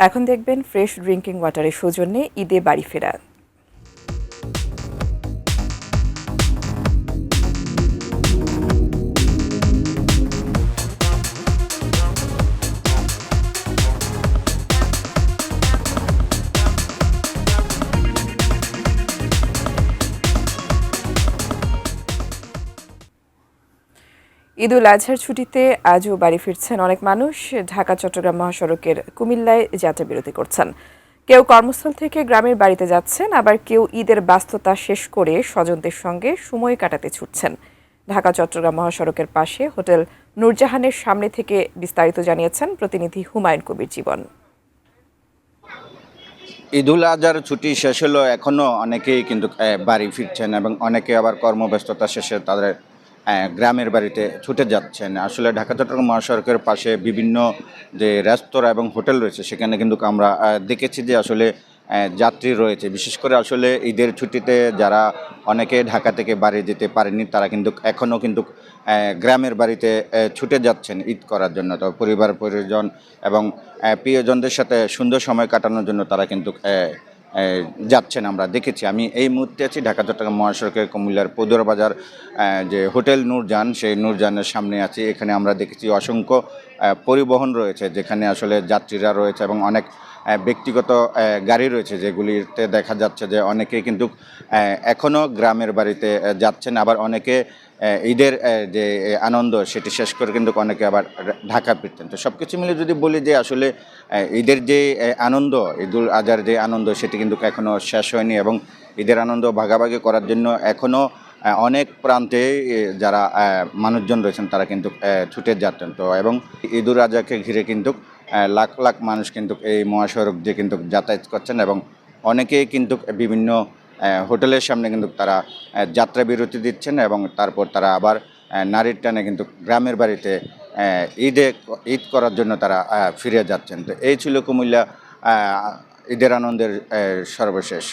এখন দেখবেন fresh drinking ওয়াটারের সৌজন্যে ঈদে বাড়ি ফেরা। ঈদুল আজহার ছুটিতে আজও বাড়ি ফিরছেন অনেক মানুষ। ঢাকা চট্টগ্রাম মহাসড়কের কুমিল্লায় যাত্রা বিরতি করছেন। কেউ কর্মস্থল থেকে গ্রামের বাড়িতে যাচ্ছেন, আবার কেউ ঈদের ব্যস্ততা শেষ করে স্বজনদের সঙ্গে সময় কাটাতে ছুটছেন। ঢাকা চট্টগ্রাম মহাসড়কের পাশে হোটেল নূরজাহানের সামনে থেকে বিস্তারিত জানিয়েছেন প্রতিনিধি হুমায়ুন কবির জীবন। ঈদুল আজহার ছুটি শেষ হলো, এখনও অনেকেই কিন্তু বাড়ি ফিরছেন এবং অনেকে আবার কর্মব্যস্ততা শেষে তাদের গ্রামের বাড়িতে ছুটে যাচ্ছেন। আসলে ঢাকা চট্টগ্রাম মহাসড়কের পাশে বিভিন্ন যে রেস্তোরাঁ এবং হোটেল রয়েছে সেখানে কিন্তু আমরা দেখেছি যে আসলে যাত্রী রয়েছে। বিশেষ করে আসলে ঈদের ছুটিতে যারা অনেকে ঢাকা থেকে বাড়ি যেতে পারেনি তারা কিন্তু এখনও কিন্তু গ্রামের বাড়িতে ছুটে যাচ্ছেন ঈদ করার জন্য। তো পরিবার পরিজন এবং প্রিয়জনদের সাথে সুন্দর সময় কাটানোর জন্য তারা কিন্তু যাচ্ছেন আমরা দেখেছি। আমি এই মুহূর্তে আছি ঢাকা চট্টগ্রাম মহাসড়কের কুমিল্লার পদুয়া বাজার যে হোটেল নূরজাহান, সেই নূরজাহানের সামনে আছি। এখানে আমরা দেখেছি অসংখ্য পরিবহন রয়েছে, যেখানে আসলে যাত্রীরা রয়েছে এবং অনেক ব্যক্তিগত গাড়ি রয়েছে, যেগুলিতে দেখা যাচ্ছে যে অনেকেই কিন্তু এখনও গ্রামের বাড়িতে যাচ্ছেন। আবার অনেকে ঈদের যে আনন্দ সেটি শেষ করে কিন্তু অনেকে আবার ঢাকা ফিরতেন। তো সব কিছু মিলে যদি বলি যে আসলে ঈদের যে আনন্দ, ঈদুল আজহার যে আনন্দ সেটি কিন্তু এখনও শেষ হয়নি এবং ঈদের আনন্দ ভাগাভাগি করার জন্য এখনও অনেক প্রান্তে যারা মানুষজন রয়েছেন তারা কিন্তু ছুটে যাচ্ছেন। তো এবং ঈদুল আজহাকে ঘিরে কিন্তু লাখ লাখ মানুষ কিন্তু এই মহাসড়ক দিয়ে কিন্তু যাতায়াত করছেন এবং অনেকেই কিন্তু বিভিন্ন হোটেলের সামনে কিন্তু তারা যাত্রা বিরতি দিচ্ছেন এবং তারপর তারা আবার নারীর টানে কিন্তু গ্রামের বাড়িতে ঈদ করার জন্য তারা ফিরে যাচ্ছেন। তো এই ছিল কুমিল্লা ঈদের আনন্দের সর্বশেষ।